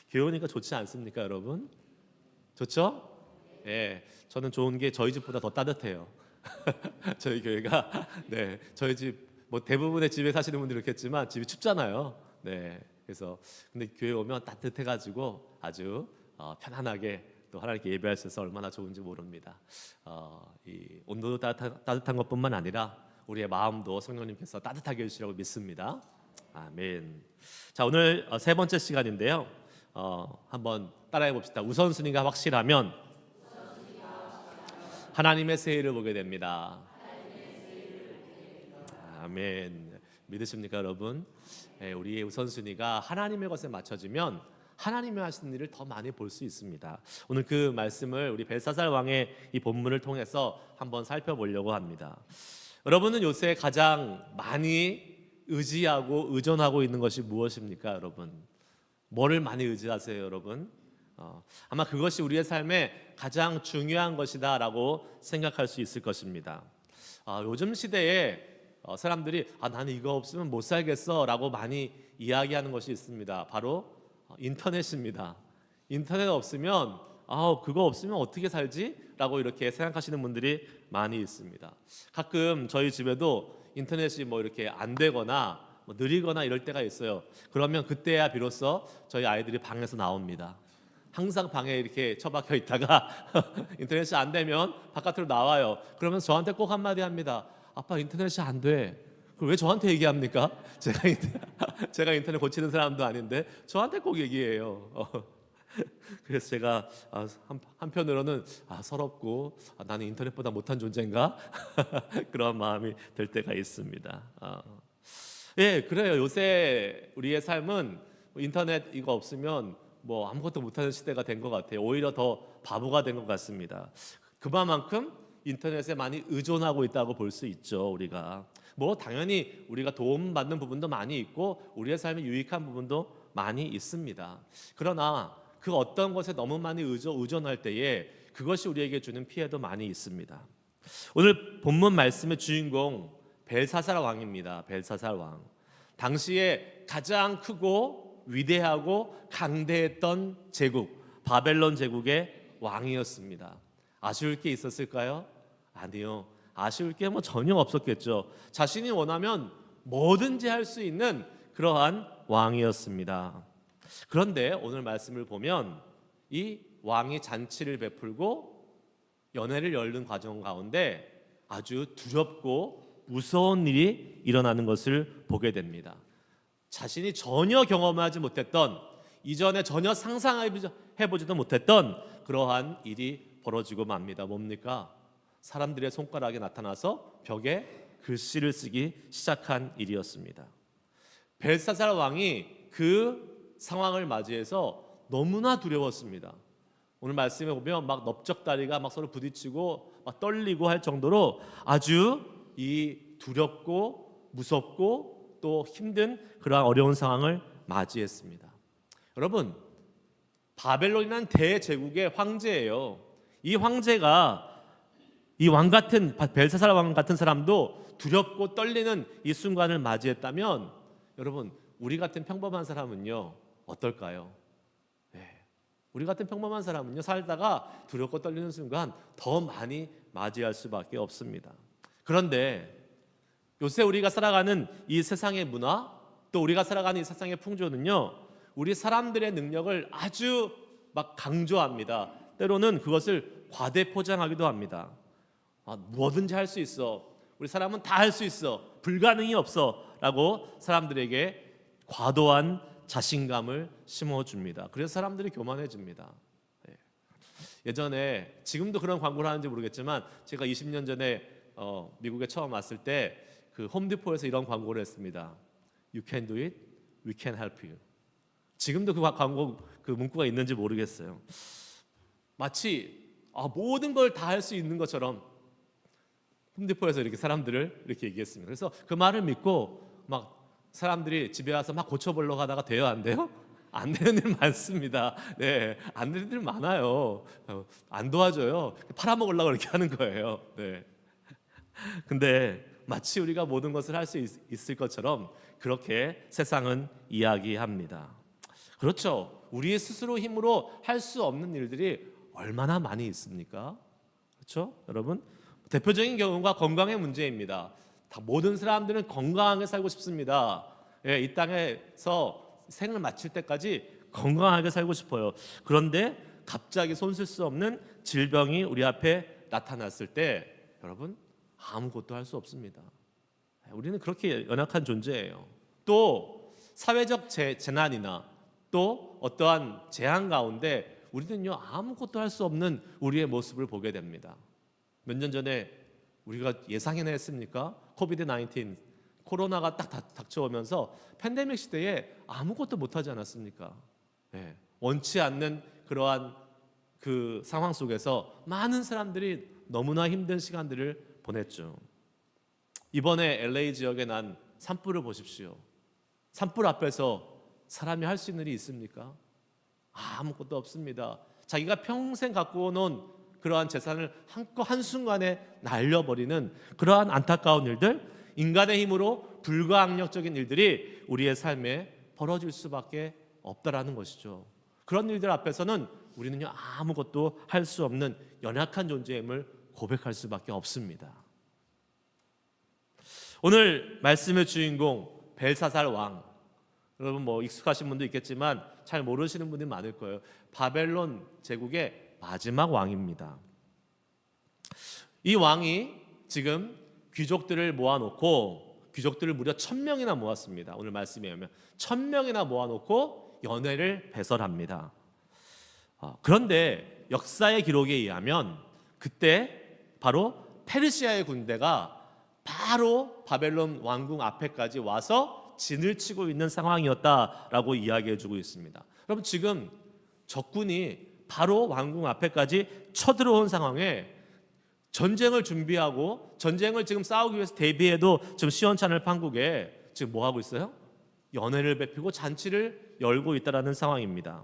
교회 오니까 좋지 않습니까, 여러분? 좋죠? 예, 저는 좋은 게 저희 집보다 더 따뜻해요. 저희 교회가 네, 저희 집 뭐 대부분의 집에 사시는 분들이 그렇겠지만 집이 춥잖아요. 네, 그래서 근데 교회 오면 따뜻해가지고 아주 편안하게 또 하나님께 예배할 수 있어서 얼마나 좋은지 모릅니다. 이 온도도 따뜻한 것뿐만 아니라 우리의 마음도 성령님께서 따뜻하게 해주시라고 믿습니다. 아멘. 자, 오늘 세 번째 시간인데요. 한번 따라해 봅시다. 우선순위가 확실하면 하나님의 새 일을 보게 됩니다. 아멘. 믿으십니까, 여러분? 우리의 우선순위가 하나님의 것에 맞춰지면 하나님이 하시는 일을 더 많이 볼 수 있습니다. 오늘 그 말씀을 우리 벨사살 왕의 이 본문을 통해서 한번 살펴보려고 합니다. 여러분은 요새 가장 많이 의지하고 의존하고 있는 것이 무엇입니까, 여러분? 뭐를 많이 의지하세요, 여러분? 아마 그것이 우리의 삶에 가장 중요한 것이다라고 생각할 수 있을 것입니다. 요즘 시대에 사람들이 나는 이거 없으면 못 살겠어라고 많이 이야기하는 것이 있습니다. 바로 인터넷입니다. 인터넷 없으면 그거 없으면 어떻게 살지? 라고 이렇게 생각하시는 분들이 많이 있습니다. 가끔 저희 집에도 인터넷이 뭐 이렇게 안 되거나 뭐 느리거나 이럴 때가 있어요. 그러면 그때야 비로소 저희 아이들이 방에서 나옵니다. 항상 방에 이렇게 처박혀 있다가 인터넷이 안 되면 바깥으로 나와요. 그러면 저한테 꼭 한마디 합니다. 아빠 인터넷이 안 돼. 그걸 왜 저한테 얘기합니까? 제가 인터넷 고치는 사람도 아닌데 저한테 꼭 얘기해요. 그래서 제가 한편으로는 서럽고 나는 인터넷보다 못한 존재인가? 그런 마음이 들 때가 있습니다. 예, 그래요. 요새 우리의 삶은 인터넷 이거 없으면 뭐 아무것도 못하는 시대가 된 것 같아요. 오히려 더 바보가 된 것 같습니다. 그만큼 인터넷에 많이 의존하고 있다고 볼 수 있죠. 우리가 뭐 당연히 우리가 도움받는 부분도 많이 있고 우리의 삶에 유익한 부분도 많이 있습니다. 그러나 그 어떤 것에 너무 많이 의존할 때에 그것이 우리에게 주는 피해도 많이 있습니다. 오늘 본문 말씀의 주인공 벨사살 왕입니다. 벨사살 왕. 당시에 가장 크고 위대하고 강대했던 제국 바벨론 제국의 왕이었습니다. 아쉬울 게 있었을까요? 아니요. 아쉬울 게 뭐 전혀 없었겠죠. 자신이 원하면 뭐든지 할 수 있는 그러한 왕이었습니다. 그런데 오늘 말씀을 보면 이 왕이 잔치를 베풀고 연회를 열는 과정 가운데 아주 두렵고 무서운 일이 일어나는 것을 보게 됩니다. 자신이 전혀 경험하지 못했던, 이전에 전혀 상상해보지도 못했던 그러한 일이 벌어지고 맙니다. 뭡니까? 사람들의 손가락에 나타나서 벽에 글씨를 쓰기 시작한 일이었습니다. 벨사살 왕이 그 상황을 맞이해서 너무나 두려웠습니다. 오늘 말씀에 보면 막 넓적다리가 막 서로 부딪히고 막 떨리고 할 정도로 아주 이 두렵고 무섭고 또 힘든 그러한 어려운 상황을 맞이했습니다. 여러분, 바벨론이라는 대제국의 황제예요. 이 황제가 이 왕 같은 벨사살 왕 같은 사람도 두렵고 떨리는 이 순간을 맞이했다면 여러분, 우리 같은 평범한 사람은요 어떨까요? 우리 같은 평범한 사람은요 살다가 두렵고 떨리는 순간 더 많이 맞이할 수밖에 없습니다. 그런데 요새 우리가 살아가는 이 세상의 문화, 또 우리가 살아가는 이 세상의 풍조는요 우리 사람들의 능력을 아주 막 강조합니다. 때로는 그것을 과대 포장하기도 합니다. 뭐든지 할 수 있어, 우리 사람은 다 할 수 있어, 불가능이 없어 라고 사람들에게 과도한 자신감을 심어줍니다. 그래서 사람들이 교만해집니다. 예전에, 지금도 그런 광고를 하는지 모르겠지만 제가 20년 전에 미국에 처음 왔을 때 그 홈디포에서 이런 광고를 했습니다. You can do it, we can help you. 지금도 그 광고 그 문구가 있는지 모르겠어요. 마치 모든 걸 다 할 수 있는 것처럼 홈디포에서 이렇게 사람들을 이렇게 얘기했습니다. 그래서 그 말을 믿고 막 사람들이 집에 와서 막 고쳐보려고 하다가 돼요, 안 돼요? 안 되는 일 많습니다. 네, 안 되는 일 많아요. 안 도와줘요. 팔아먹으려고 이렇게 하는 거예요. 네. 근데 마치 우리가 모든 것을 할 수 있을 것처럼 그렇게 세상은 이야기합니다. 그렇죠. 우리의 스스로 힘으로 할 수 없는 일들이 얼마나 많이 있습니까? 그렇죠? 여러분, 대표적인 경우가 건강의 문제입니다. 다 모든 사람들은 건강하게 살고 싶습니다. 예, 이 땅에서 생을 마칠 때까지 건강하게 살고 싶어요. 그런데 갑자기 손쓸 수 없는 질병이 우리 앞에 나타났을 때 여러분 아무것도 할 수 없습니다. 우리는 그렇게 연약한 존재예요. 또 사회적 재난이나 또 어떠한 재앙 가운데 우리는요 아무것도 할 수 없는 우리의 모습을 보게 됩니다. 몇 년 전에 우리가 예상이나 했습니까? 코비드 19 코로나가 딱 닥쳐오면서 팬데믹 시대에 아무것도 못하지 않았습니까? 네, 원치 않는 그러한 그 상황 속에서 많은 사람들이 너무나 힘든 시간들을 보냈죠. 이번에 LA 지역에 난 산불을 보십시오. 산불 앞에서 사람이 할 수 있는 일이 있습니까? 아무것도 없습니다. 자기가 평생 갖고 놓은 그러한 재산을 한순간에 날려버리는 그러한 안타까운 일들, 인간의 힘으로 불가항력적인 일들이 우리의 삶에 벌어질 수밖에 없다라는 것이죠. 그런 일들 앞에서는 우리는요 아무것도 할 수 없는 연약한 존재임을 고백할 수밖에 없습니다. 오늘 말씀의 주인공 벨사살 왕, 여러분 뭐 익숙하신 분도 있겠지만 잘 모르시는 분이 많을 거예요. 바벨론 제국의 마지막 왕입니다. 이 왕이 지금 귀족들을 모아놓고 귀족들을 무려 1000명이나 모았습니다. 오늘 말씀에 의하면 1000명이나 모아놓고 연회를 배설합니다. 그런데 역사의 기록에 의하면 그때 바로 페르시아의 군대가 바로 바벨론 왕궁 앞에까지 와서 진을 치고 있는 상황이었다라고 이야기해주고 있습니다. 여러분 지금 적군이 바로 왕궁 앞에까지 쳐들어온 상황에 전쟁을 준비하고 전쟁을 지금 싸우기 위해서 대비해도 지금 시원찮을 판국에 지금 뭐 하고 있어요? 연회를 베풀고 잔치를 열고 있다라는 상황입니다.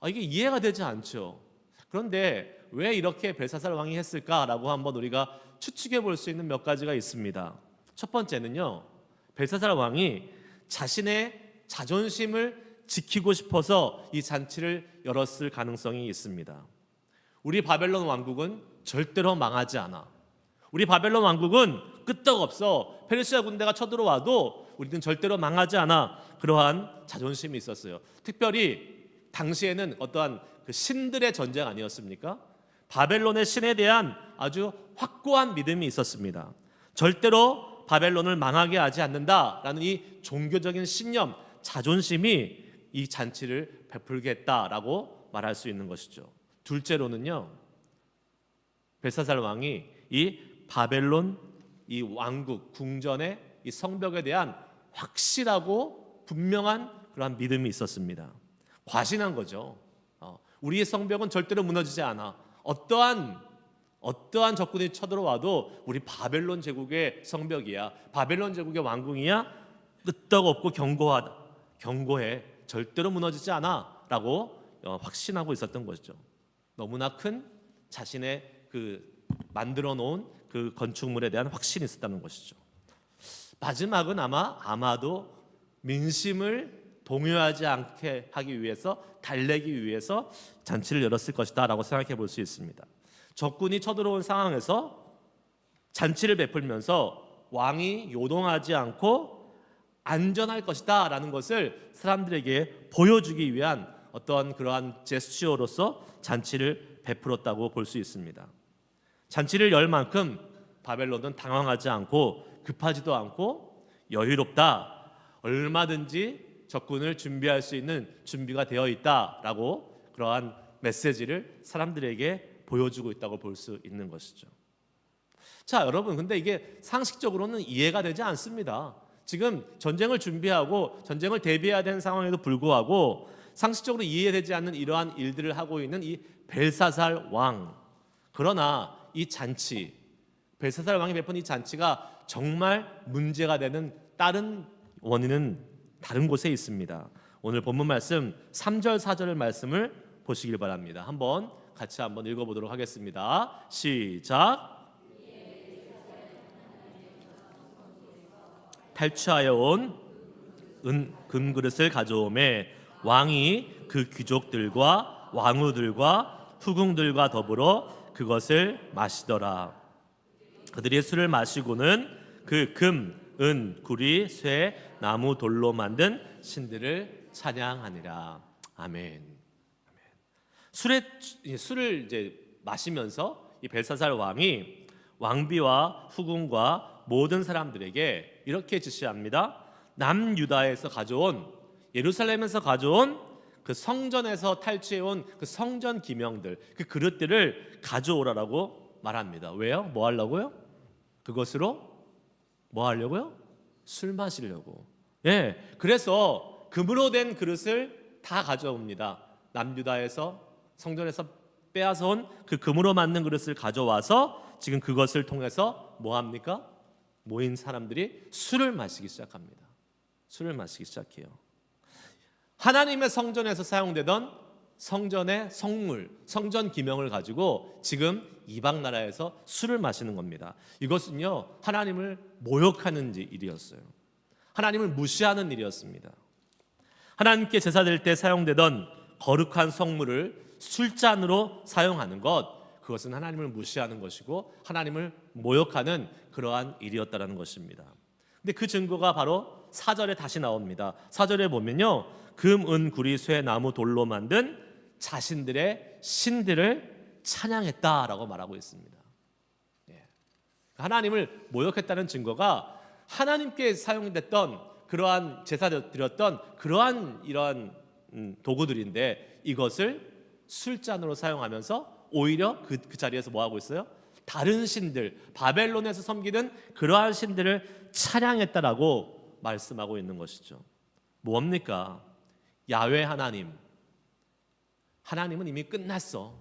이게 이해가 되지 않죠. 그런데 왜 이렇게 벨사살 왕이 했을까라고 한번 우리가 추측해 볼 수 있는 몇 가지가 있습니다. 첫 번째는요, 벨사살 왕이 자신의 자존심을 지키고 싶어서 이 잔치를 열었을 가능성이 있습니다. 우리 바벨론 왕국은 절대로 망하지 않아. 우리 바벨론 왕국은 끄떡없어. 페르시아 군대가 쳐들어와도 우리는 절대로 망하지 않아. 그러한 자존심이 있었어요. 특별히 당시에는 어떠한 그 신들의 전쟁 아니었습니까? 바벨론의 신에 대한 아주 확고한 믿음이 있었습니다. 절대로 바벨론을 망하게 하지 않는다라는 이 종교적인 신념, 자존심이 이 잔치를 베풀겠다라고 말할 수 있는 것이죠. 둘째로는요, 벨사살 왕이 이 바벨론 이 왕국 궁전의 이 성벽에 대한 확실하고 분명한 그러한 믿음이 있었습니다. 과신한 거죠. 우리의 성벽은 절대로 무너지지 않아. 어떠한 적군이 쳐들어와도 우리 바벨론 제국의 성벽이야, 바벨론 제국의 왕궁이야, 끄떡없고 견고해, 절대로 무너지지 않아라고 확신하고 있었던 것이죠. 너무나 큰 자신의 그 만들어 놓은 그 건축물에 대한 확신이 있었다는 것이죠. 마지막은 아마도 민심을 동요하지 않게 하기 위해서, 달래기 위해서 잔치를 열었을 것이다 라고 생각해 볼 수 있습니다. 적군이 쳐들어온 상황에서 잔치를 베풀면서 왕이 요동하지 않고 안전할 것이다 라는 것을 사람들에게 보여주기 위한 어떤 그러한 제스처로서 잔치를 베풀었다고 볼 수 있습니다. 잔치를 열 만큼 바벨론은 당황하지 않고 급하지도 않고 여유롭다, 얼마든지 적군을 준비할 수 있는 준비가 되어 있다라고 그러한 메시지를 사람들에게 보여주고 있다고 볼 수 있는 것이죠. 자, 여러분, 근데 이게 상식적으로는 이해가 되지 않습니다. 지금 전쟁을 준비하고 전쟁을 대비해야 되는 상황에도 불구하고 상식적으로 이해되지 않는 이러한 일들을 하고 있는 이 벨사살 왕. 그러나 이 잔치, 벨사살 왕이 베푼 이 잔치가 정말 문제가 되는 다른 원인은 다른 곳에 있습니다. 오늘 본문 말씀 3절 4절 말씀을 보시길 바랍니다. 같이 한번 읽어보도록 하겠습니다. 시작. 탈취하여 온 금그릇을 가져오매 왕이 그 귀족들과 왕후들과 후궁들과 더불어 그것을 마시더라. 그들이 술을 마시고는 그 금, 은, 구리, 쇠, 나무, 돌로 만든 신들을 찬양하니라. 아멘. 술을 이제 마시면서 이 벨사살 왕이 왕비와 후궁과 모든 사람들에게 이렇게 지시합니다. 남유다에서 가져온, 예루살렘에서 가져온 그 성전에서 탈취해온 그 성전 기명들, 그 그릇들을 가져오라라고 말합니다. 왜요? 뭐 하려고요? 그것으로 뭐 하려고요? 술 마시려고. 예, 그래서 금으로 된 그릇을 다 가져옵니다. 남유다에서 성전에서 빼앗아온 그 금으로 만든 그릇을 가져와서 지금 그것을 통해서 뭐 합니까? 모인 사람들이 술을 마시기 시작합니다. 술을 마시기 시작해요. 하나님의 성전에서 사용되던 성전의 성물, 성전 기명을 가지고 지금 이방 나라에서 술을 마시는 겁니다. 이것은요, 하나님을 모욕하는 일이었어요. 하나님을 무시하는 일이었습니다. 하나님께 제사 드릴 때 사용되던 거룩한 성물을 술잔으로 사용하는 것, 그것은 하나님을 무시하는 것이고 하나님을 모욕하는 그러한 일이었다라는 것입니다. 근데 그 증거가 바로 4절에 다시 나옵니다. 4절에 보면요, 금, 은, 구리, 쇠, 나무, 돌로 만든 자신들의 신들을 찬양했다라고 말하고 있습니다. 하나님을 모욕했다는 증거가 하나님께 사용됐던 그러한 제사 드렸던 그러한 이러한 도구들인데 이것을 술잔으로 사용하면서 오히려 그 자리에서 뭐 하고 있어요? 다른 신들, 바벨론에서 섬기는 그러한 신들을 찬양했다라고 말씀하고 있는 것이죠. 뭡니까? 야훼 하나님, 하나님은 이미 끝났어.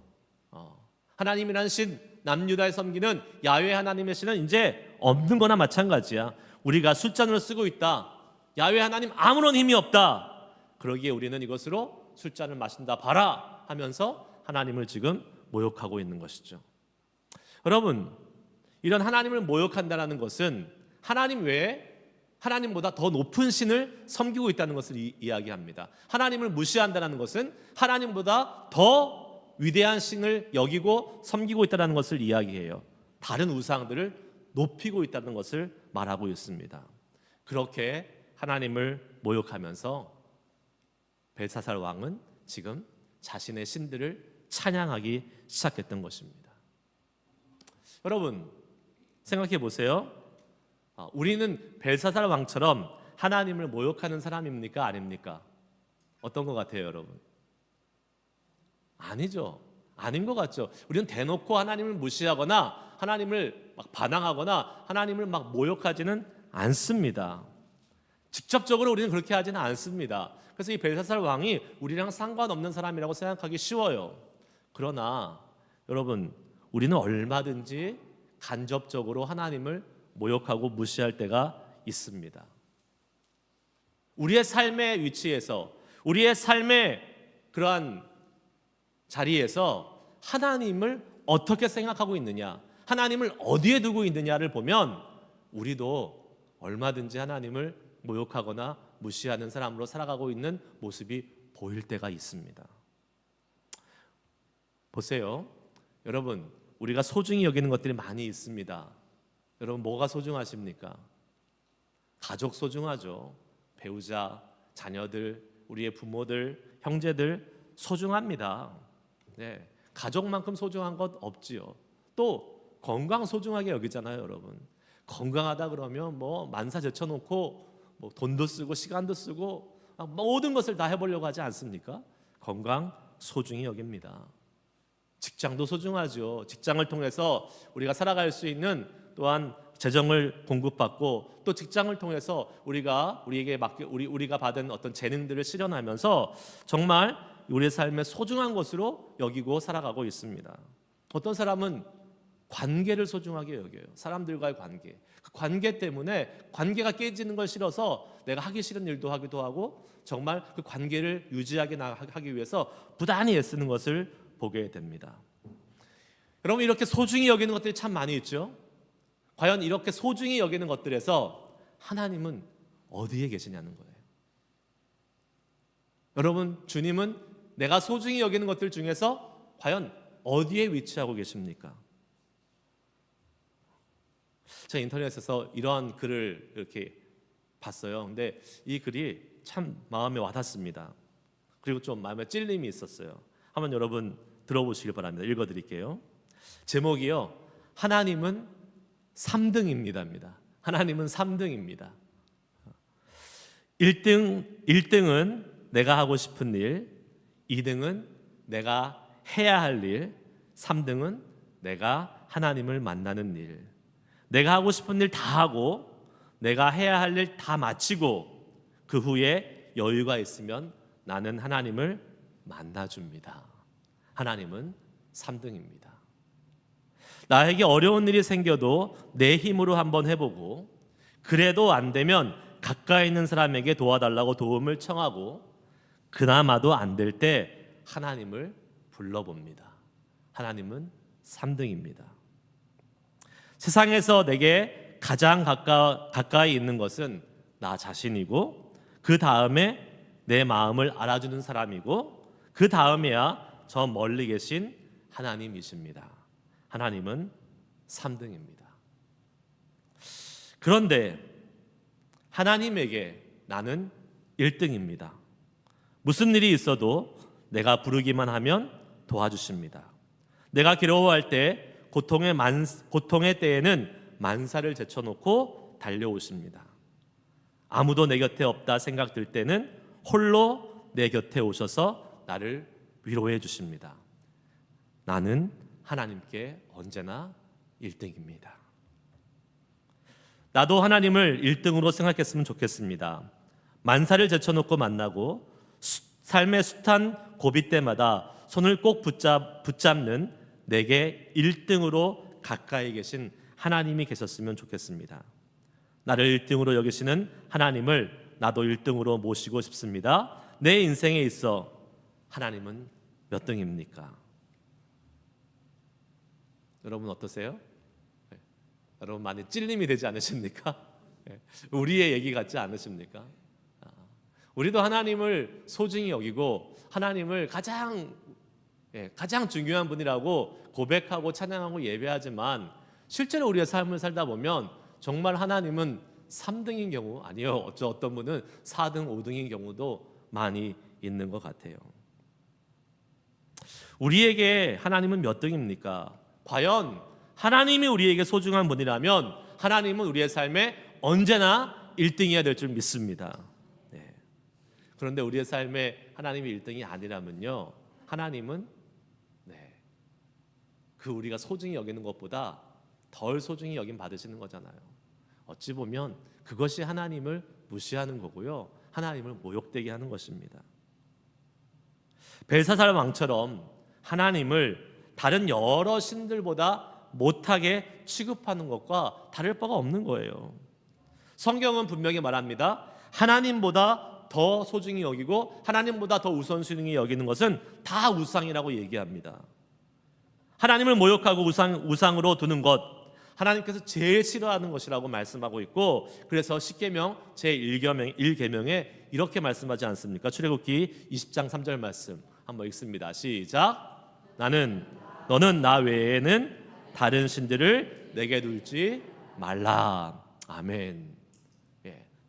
하나님이라는 신, 남유다에 섬기는 야훼 하나님의 신은 이제 없는 거나 마찬가지야. 우리가 술잔으로 쓰고 있다. 야훼 하나님 아무런 힘이 없다. 그러기에 우리는 이것으로 술잔을 마신다 봐라 하면서 하나님을 지금 모욕하고 있는 것이죠. 여러분, 이런 하나님을 모욕한다는 것은 하나님 외에 하나님보다 더 높은 신을 섬기고 있다는 것을 이야기합니다. 하나님을 무시한다는 것은 하나님보다 더 위대한 신을 여기고 섬기고 있다는 것을 이야기해요. 다른 우상들을 높이고 있다는 것을 말하고 있습니다. 그렇게 하나님을 모욕하면서 벨사살 왕은 지금 자신의 신들을 찬양하기 시작했던 것입니다. 여러분, 생각해 보세요. 우리는 벨사살 왕처럼 하나님을 모욕하는 사람입니까? 아닙니까? 어떤 것 같아요, 여러분? 아니죠. 아닌 것 같죠. 우리는 대놓고 하나님을 무시하거나 하나님을 막 반항하거나 하나님을 막 모욕하지는 않습니다. 직접적으로 우리는 그렇게 하지는 않습니다. 그래서 이 벨사살 왕이 우리랑 상관없는 사람이라고 생각하기 쉬워요. 그러나 여러분, 우리는 얼마든지 간접적으로 하나님을 모욕하고 무시할 때가 있습니다. 우리의 삶의 위치에서, 우리의 삶의 그러한 자리에서 하나님을 어떻게 생각하고 있느냐, 하나님을 어디에 두고 있느냐를 보면 우리도 얼마든지 하나님을 모욕하거나 무시하는 사람으로 살아가고 있는 모습이 보일 때가 있습니다. 보세요. 여러분, 우리가 소중히 여기는 것들이 많이 있습니다. 여러분, 뭐가 소중하십니까? 가족 소중하죠. 배우자, 자녀들, 우리의 부모들, 형제들 소중합니다. 네, 가족만큼 소중한 것 없지요. 또 건강 소중하게 여기잖아요, 여러분. 건강하다 그러면 뭐 만사 제쳐놓고 뭐 돈도 쓰고 시간도 쓰고 모든 것을 다 해보려고 하지 않습니까? 건강 소중히 여깁니다. 직장도 소중하죠. 직장을 통해서 우리가 살아갈 수 있는 또한 재정을 공급받고 또 직장을 통해서 우리가 받은 어떤 재능들을 실현하면서 정말 우리의 삶의 소중한 것으로 여기고 살아가고 있습니다. 어떤 사람은 관계를 소중하게 여겨요. 사람들과의 관계. 그 관계 때문에 관계가 깨지는 걸 싫어서 내가 하기 싫은 일도 하기도 하고 정말 그 관계를 유지하게 하기 위해서 부단히 애쓰는 것을 보게 됩니다. 여러분, 이렇게 소중히 여기는 것들이 참 많이 있죠. 과연 이렇게 소중히 여기는 것들에서 하나님은 어디에 계시냐는 거예요. 여러분, 주님은 내가 소중히 여기는 것들 중에서 과연 어디에 위치하고 계십니까? 제가 인터넷에서 이러한 글을 이렇게 봤어요. 근데 이 글이 참 마음에 와닿습니다. 그리고 좀 마음에 찔림이 있었어요. 한번 여러분 들어보시길 바랍니다. 읽어드릴게요. 제목이요, 하나님은 3등입니다. 하나님은 3등입니다. 1등은 내가 하고 싶은 일, 2등은 내가 해야 할 일, 3등은 내가 하나님을 만나는 일. 내가 하고 싶은 일 다 하고 내가 해야 할 일 다 마치고 그 후에 여유가 있으면 나는 하나님을 만나줍니다. 하나님은 3등입니다. 나에게 어려운 일이 생겨도 내 힘으로 한번 해보고 그래도 안 되면 가까이 있는 사람에게 도와달라고 도움을 청하고 그나마도 안 될 때 하나님을 불러봅니다. 하나님은 3등입니다. 세상에서 내게 가장 가까이 있는 것은 나 자신이고 그 다음에 내 마음을 알아주는 사람이고 그 다음에야 저 멀리 계신 하나님이십니다. 하나님은 3등입니다. 그런데 하나님에게 나는 1등입니다. 무슨 일이 있어도 내가 부르기만 하면 도와주십니다. 내가 괴로워할 때 고통의 때에는 만사를 제쳐놓고 달려오십니다. 아무도 내 곁에 없다 생각될 때는 홀로 내 곁에 오셔서 나를 위로해 주십니다. 나는 하나님께 언제나 1등입니다. 나도 하나님을 1등으로 생각했으면 좋겠습니다. 만사를 제쳐놓고 만나고 삶의 숱한 고비 때마다 손을 꼭 붙잡는 내게 1등으로 가까이 계신 하나님이 계셨으면 좋겠습니다. 나를 1등으로 여기시는 하나님을 나도 1등으로 모시고 싶습니다. 내 인생에 있어 하나님은 몇 등입니까? 여러분 어떠세요? 여러분 많이 찔림이 되지 않으십니까? 우리의 얘기 같지 않으십니까? 우리도 하나님을 소중히 여기고 하나님을 가장 중요한 분이라고 고백하고 찬양하고 예배하지만 실제로 우리의 삶을 살다 보면 정말 하나님은 3등인 경우, 아니요, 어떤 분은 4등, 5등인 경우도 많이 있는 것 같아요. 우리에게 하나님은 몇 등입니까? 과연 하나님이 우리에게 소중한 분이라면 하나님은 우리의 삶에 언제나 1등이어야 될 줄 믿습니다. 그런데 우리의 삶에 하나님이 1등이 아니라면요, 하나님은 그 우리가 소중히 여기는 것보다 덜 소중히 여김 받으시는 거잖아요. 어찌 보면 그것이 하나님을 무시하는 거고요, 하나님을 모욕되게 하는 것입니다. 벨사살 왕처럼 하나님을 다른 여러 신들보다 못하게 취급하는 것과 다를 바가 없는 거예요. 성경은 분명히 말합니다. 하나님보다 더 소중히 여기고 하나님보다 더 우선순위 여기는 것은 다 우상이라고 얘기합니다. 하나님을 모욕하고 우상으로 두는 것, 하나님께서 제일 싫어하는 것이라고 말씀하고 있고, 그래서 십계명 제1계명에 이렇게 말씀하지 않습니까? 출애굽기 20장 3절 말씀 한번 읽습니다. 시작. 너는 나 외에는 다른 신들을 내게 둘지 말라. 아멘.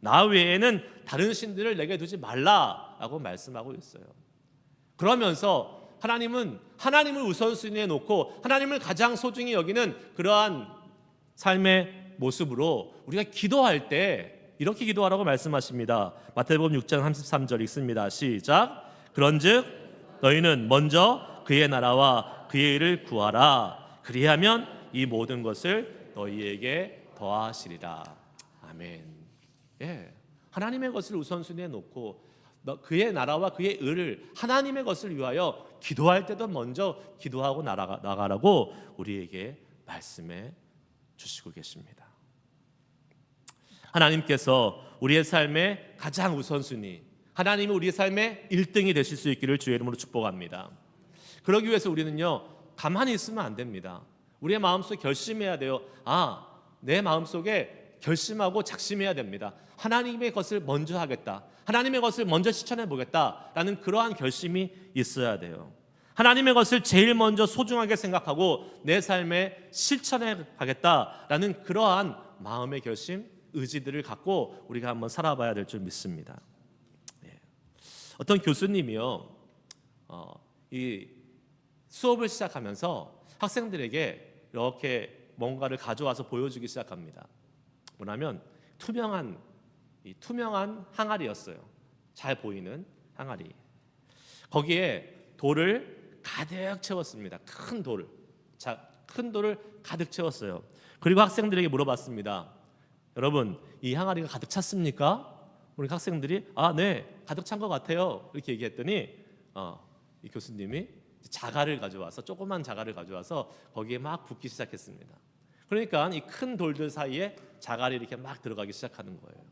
나 외에는 다른 신들을 내게 두지 말라라고 말씀하고 있어요. 그러면서 하나님은 하나님을 우선순위에 놓고 하나님을 가장 소중히 여기는 그러한 삶의 모습으로 우리가 기도할 때 이렇게 기도하라고 말씀하십니다. 마태복음 6장 33절 읽습니다. 시작. 그런즉 너희는 먼저 그의 나라와 그의 일을 구하라. 그리하면 이 모든 것을 너희에게 더하시리라. 아멘. 하나님의 것을 우선순위에 놓고 그의 나라와 그의 의를, 하나님의 것을 위하여 기도할 때도 먼저 기도하고 나가라고 우리에게 말씀해 주시고 계십니다. 하나님께서 우리의 삶의 가장 우선순위, 하나님이 우리의 삶의 1등이 되실 수 있기를 주의 이름으로 축복합니다. 그러기 위해서 우리는요, 가만히 있으면 안 됩니다. 우리의 마음속에 결심해야 돼요. 내 마음속에 결심하고 작심해야 됩니다. 하나님의 것을 먼저 하겠다, 하나님의 것을 먼저 실천해 보겠다라는 그러한 결심이 있어야 돼요. 하나님의 것을 제일 먼저 소중하게 생각하고 내 삶에 실천해 가겠다라는 그러한 마음의 결심, 의지들을 갖고 우리가 한번 살아봐야 될 줄 믿습니다. 어떤 교수님이요, 이 수업을 시작하면서 학생들에게 이렇게 뭔가를 가져와서 보여주기 시작합니다. 뭐냐면 투명한 항아리였어요. 잘 보이는 항아리. 거기에 돌을 가득 채웠습니다. 큰 돌을 가득 채웠어요. 그리고 학생들에게 물어봤습니다. 여러분, 이 항아리가 가득 찼습니까? 우리 학생들이 네, 가득 찬 것 같아요. 이렇게 얘기했더니 이 교수님이 자갈을 가져와서, 조그만 자갈을 가져와서 거기에 막 붓기 시작했습니다. 그러니까 이 큰 돌들 사이에 자갈이 이렇게 막 들어가기 시작하는 거예요.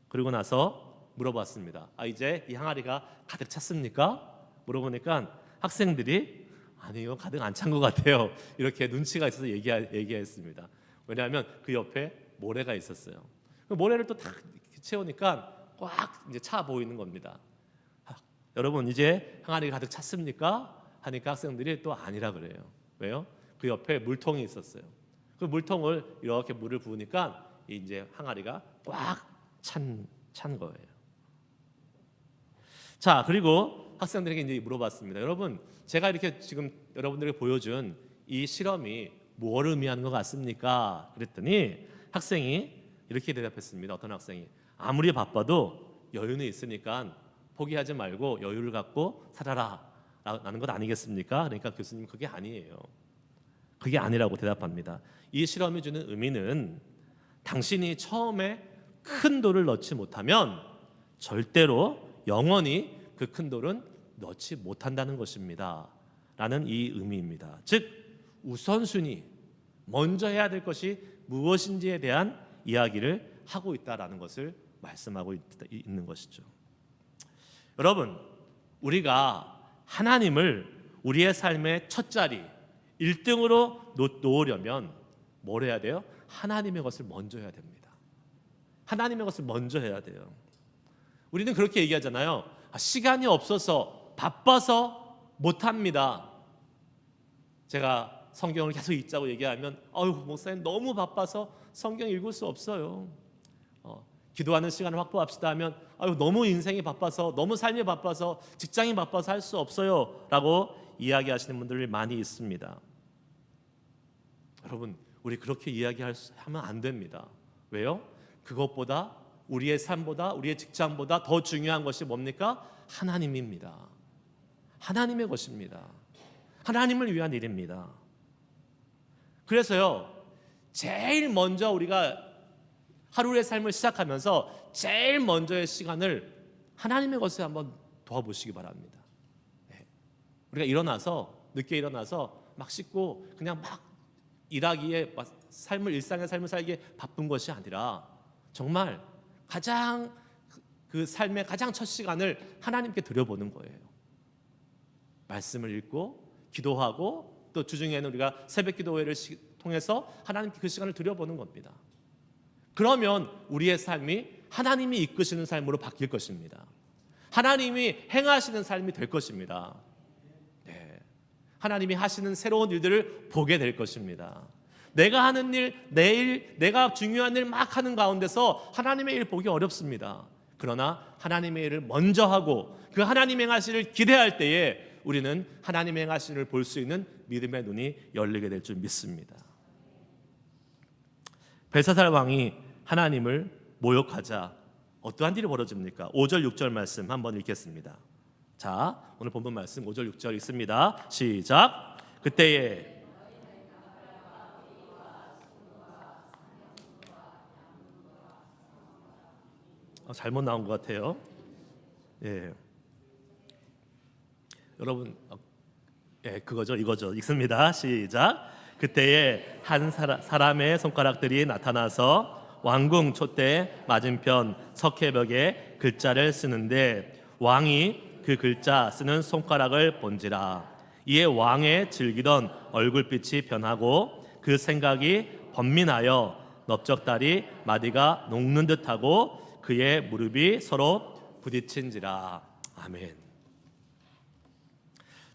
그리고 나서 물어봤습니다. 이제 이 항아리가 가득 찼습니까? 물어보니까 학생들이 아니요, 가득 안 찬 것 같아요. 이렇게 눈치가 있어서 얘기했습니다. 왜냐하면 그 옆에 모래가 있었어요. 그 모래를 또 다 채우니까 꽉 이제 차 보이는 겁니다. 여러분, 이제 항아리가 가득 찼습니까? 하니까 학생들이 또 아니라 그래요. 왜요? 그 옆에 물통이 있었어요. 그 물통을 이렇게 물을 부으니까 이제 항아리가 꽉 찬 거예요. 자, 그리고 학생들에게 이제 물어봤습니다. 여러분, 제가 이렇게 지금 여러분들에게 보여준 이 실험이 뭘 의미하는 것 같습니까? 그랬더니 학생이 이렇게 대답했습니다. 어떤 학생이 아무리 바빠도 여유는 있으니까 포기하지 말고 여유를 갖고 살아라 라는 것 아니겠습니까? 그러니까 교수님, 그게 아니에요. 그게 아니라고 대답합니다. 이 실험이 주는 의미는 당신이 처음에 큰 돌을 넣지 못하면 절대로 영원히 그 큰 돌은 넣지 못한다는 것입니다 라는 이 의미입니다. 즉, 우선순위, 먼저 해야 될 것이 무엇인지에 대한 이야기를 하고 있다라는 것을 말씀하고 있는 것이죠. 여러분, 우리가 하나님을 우리의 삶의 첫 자리 1등으로 놓으려면 뭘 해야 돼요? 하나님의 것을 먼저 해야 됩니다. 하나님의 것을 먼저 해야 돼요. 우리는 그렇게 얘기하잖아요. 시간이 없어서, 바빠서 못합니다. 제가 성경을 계속 읽자고 얘기하면 목사님 너무 바빠서 성경 읽을 수 없어요. 기도하는 시간을 확보합시다 하면 너무 인생이 바빠서, 너무 삶이 바빠서, 직장이 바빠서 할 수 없어요 라고 이야기하시는 분들이 많이 있습니다. 여러분, 우리 그렇게 이야기하면 안 됩니다. 왜요? 그것보다, 우리의 삶보다, 우리의 직장보다 더 중요한 것이 뭡니까? 하나님입니다. 하나님의 것입니다. 하나님을 위한 일입니다. 그래서요, 제일 먼저 우리가 하루의 삶을 시작하면서 제일 먼저의 시간을 하나님의 것에 한번 도와보시기 바랍니다. 우리가 늦게 일어나서 막 씻고 그냥 막 일하기에, 일상의 삶을 살기에 바쁜 것이 아니라 정말 그 삶의 가장 첫 시간을 하나님께 드려보는 거예요. 말씀을 읽고 기도하고, 또 주중에는 우리가 새벽 기도회를 통해서 하나님께 그 시간을 드려보는 겁니다. 그러면 우리의 삶이 하나님이 이끄시는 삶으로 바뀔 것입니다. 하나님이 행하시는 삶이 될 것입니다. 하나님이 하시는 새로운 일들을 보게 될 것입니다. 내가 하는 일, 내가 중요한 일 막 하는 가운데서 하나님의 일 보기 어렵습니다. 그러나 하나님의 일을 먼저 하고 그 하나님 행하실 일을 기대할 때에 우리는 하나님 행하실 일을 볼 수 있는 믿음의 눈이 열리게 될 줄 믿습니다. 벨사살 왕이 하나님을 모욕하자 어떠한 일이 벌어집니까? 5절 6절 말씀 한번 읽겠습니다. 자, 오늘 본문 말씀 5절 6절 읽습니다. 시작. 그때에 잘못 나온 것 같아요. 여러분, 이거죠. 읽습니다. 시작. 그때에 한 사람의 손가락들이 나타나서 왕궁 촛대 맞은편 석회벽에 글자를 쓰는데 왕이 그 글자 쓰는 손가락을 본지라. 이에 왕의 즐기던 얼굴빛이 변하고 그 생각이 번민하여 넓적다리 마디가 녹는 듯하고 그의 무릎이 서로 부딪힌지라. 아멘.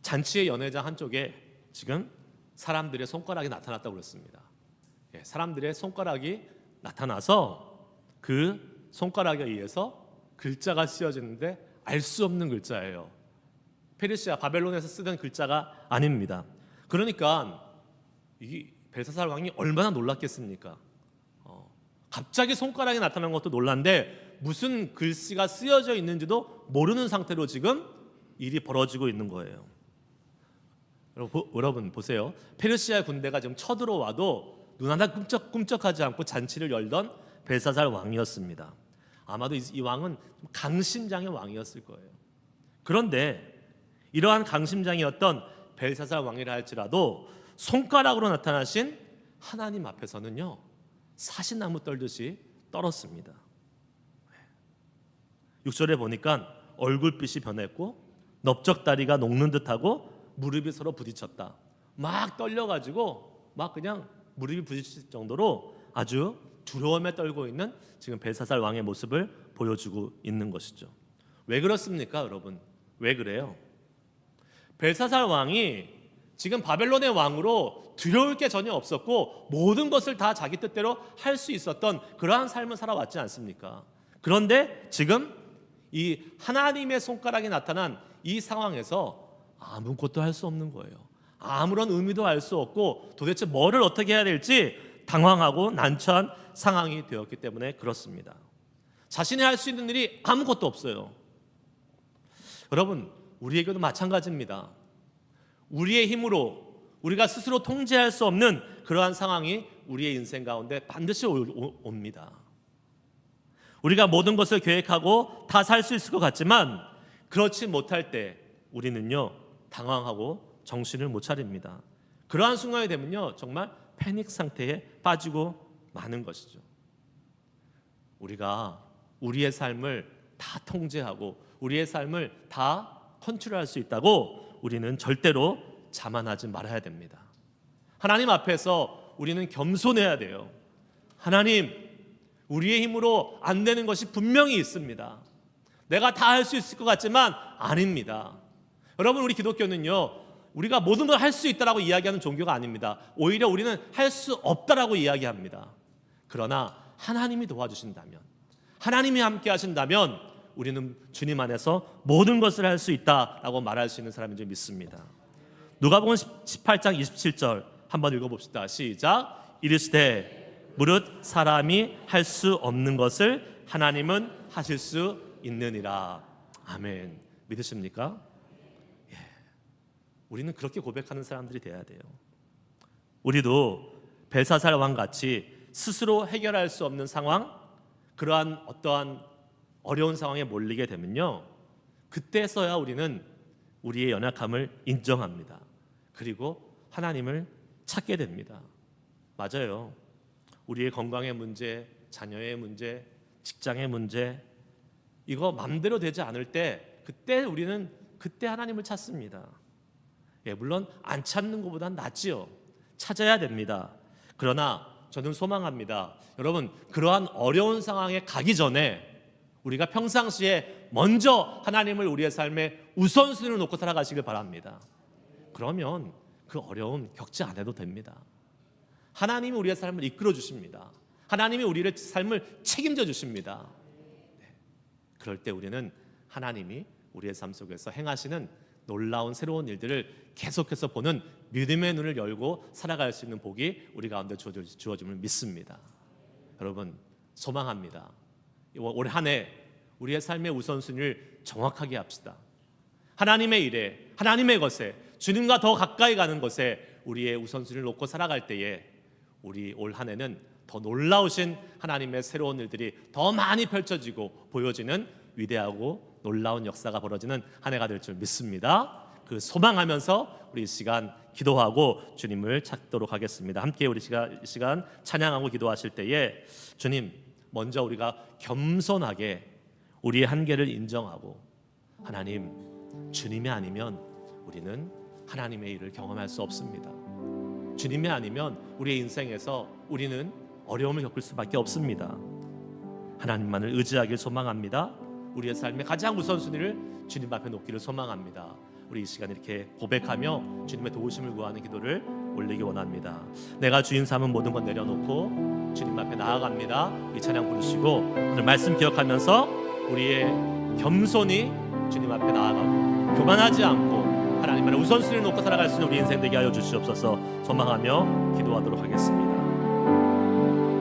잔치의 연회장 한쪽에 지금 사람들의 손가락이 나타났다고 그랬습니다. 사람들의 손가락이 나타나서 그 손가락에 의해서 글자가 쓰여지는데 알 수 없는 글자예요. 페르시아 바벨론에서 쓰던 글자가 아닙니다. 그러니까 이 벨사살 왕이 얼마나 놀랐겠습니까? 갑자기 손가락이 나타난 것도 놀란데 무슨 글씨가 쓰여져 있는지도 모르는 상태로 지금 일이 벌어지고 있는 거예요. 여러분 보세요. 페르시아 군대가 지금 쳐들어와도 눈 하나 끔쩍하지 않고 잔치를 열던 벨사살 왕이었습니다. 아마도 이 왕은 강심장의 왕이었을 거예요. 그런데 이러한 강심장이었던 벨사살 왕이라 할지라도 손가락으로 나타나신 하나님 앞에서는요, 사시나무 떨듯이 떨었습니다. 6절에 보니까 얼굴빛이 변했고 넓적다리가 녹는 듯하고 무릎이 서로 부딪혔다. 막 떨려가지고 막 그냥 무릎이 부딪힐 정도로 아주 두려움에 떨고 있는 지금 벨사살 왕의 모습을 보여주고 있는 것이죠. 왜 그렇습니까, 여러분? 왜 그래요? 벨사살 왕이 지금 바벨론의 왕으로 두려울 게 전혀 없었고 모든 것을 다 자기 뜻대로 할 수 있었던 그러한 삶을 살아왔지 않습니까? 그런데 지금 이 하나님의 손가락이 나타난 이 상황에서 아무것도 할 수 없는 거예요. 아무런 의미도 알 수 없고 도대체 뭐를 어떻게 해야 될지 당황하고 난처한 상황이 되었기 때문에 그렇습니다. 자신이 할 수 있는 일이 아무것도 없어요. 여러분, 우리에게도 마찬가지입니다. 우리의 힘으로 우리가 스스로 통제할 수 없는 그러한 상황이 우리의 인생 가운데 반드시 옵니다. 우리가 모든 것을 계획하고 다 살 수 있을 것 같지만 그렇지 못할 때 우리는요, 당황하고 정신을 못 차립니다. 그러한 순간이 되면요, 정말 패닉 상태에 빠지고 마는 것이죠. 우리가 우리의 삶을 다 통제하고 우리의 삶을 다 컨트롤할 수 있다고 우리는 절대로 자만하지 말아야 됩니다. 하나님 앞에서 우리는 겸손해야 돼요. 하나님, 우리의 힘으로 안 되는 것이 분명히 있습니다. 내가 다 할 수 있을 것 같지만 아닙니다. 여러분, 우리 기독교는요, 우리가 모든 걸 할 수 있다라고 이야기하는 종교가 아닙니다. 오히려 우리는 할 수 없다라고 이야기합니다. 그러나 하나님이 도와주신다면, 하나님이 함께 하신다면 우리는 주님 안에서 모든 것을 할 수 있다라고 말할 수 있는 사람인 줄 믿습니다. 누가복음 18장 27절 한번 읽어봅시다. 시작. 이르시되 무릇 사람이 할 수 없는 것을 하나님은 하실 수 있느니라. 아멘. 믿으십니까? 예. 우리는 그렇게 고백하는 사람들이 돼야 돼요. 우리도 벨사살 왕 같이 스스로 해결할 수 없는 상황, 그러한 어떠한 어려운 상황에 몰리게 되면요, 그때서야 우리는 우리의 연약함을 인정합니다. 그리고 하나님을 찾게 됩니다. 맞아요. 우리의 건강의 문제, 자녀의 문제, 직장의 문제, 이거 맘대로 되지 않을 때 그때 우리는 그때 하나님을 찾습니다. 예, 물론 안 찾는 것보단 낫지요. 찾아야 됩니다. 그러나 저는 소망합니다. 여러분, 그러한 어려운 상황에 가기 전에 우리가 평상시에 먼저 하나님을 우리의 삶에 우선순위로 놓고 살아가시길 바랍니다. 그러면 그 어려움 겪지 않아도 됩니다. 하나님이 우리의 삶을 이끌어 주십니다. 하나님이 우리의 삶을 책임져 주십니다. 네. 그럴 때 우리는 하나님이 우리의 삶 속에서 행하시는 놀라운 새로운 일들을 계속해서 보는 믿음의 눈을 열고 살아갈 수 있는 복이 우리 가운데 주어짐을 믿습니다. 여러분, 소망합니다. 올 한 해 우리의 삶의 우선순위를 정확하게 합시다. 하나님의 일에, 하나님의 것에, 주님과 더 가까이 가는 것에 우리의 우선순위를 놓고 살아갈 때에 우리 올 한 해는 더 놀라우신 하나님의 새로운 일들이 더 많이 펼쳐지고 보여지는 위대하고 놀라운 역사가 벌어지는 한 해가 될 줄 믿습니다. 그 소망하면서 우리 이 시간 기도하고 주님을 찾도록 하겠습니다. 함께 우리 시간 찬양하고 기도하실 때에 주님, 먼저 우리가 겸손하게 우리의 한계를 인정하고, 하나님, 주님이 아니면 우리는 하나님의 일을 경험할 수 없습니다. 주님이 아니면 우리의 인생에서 우리는 어려움을 겪을 수밖에 없습니다. 하나님만을 의지하길 소망합니다. 우리의 삶의 가장 우선순위를 주님 앞에 놓기를 소망합니다. 우리 이 시간 이렇게 고백하며 주님의 도우심을 구하는 기도를 올리기 원합니다. 내가 주인 삼은 모든 것 내려놓고 주님 앞에 나아갑니다. 이 찬양 부르시고 오늘 말씀 기억하면서 우리의 겸손히 주님 앞에 나아가고 교만하지 않고 하나님만의 우선순위를 놓고 살아갈 수 있는 우리 인생 되게 하여 주시옵소서 소망하며 기도하도록 하겠습니다.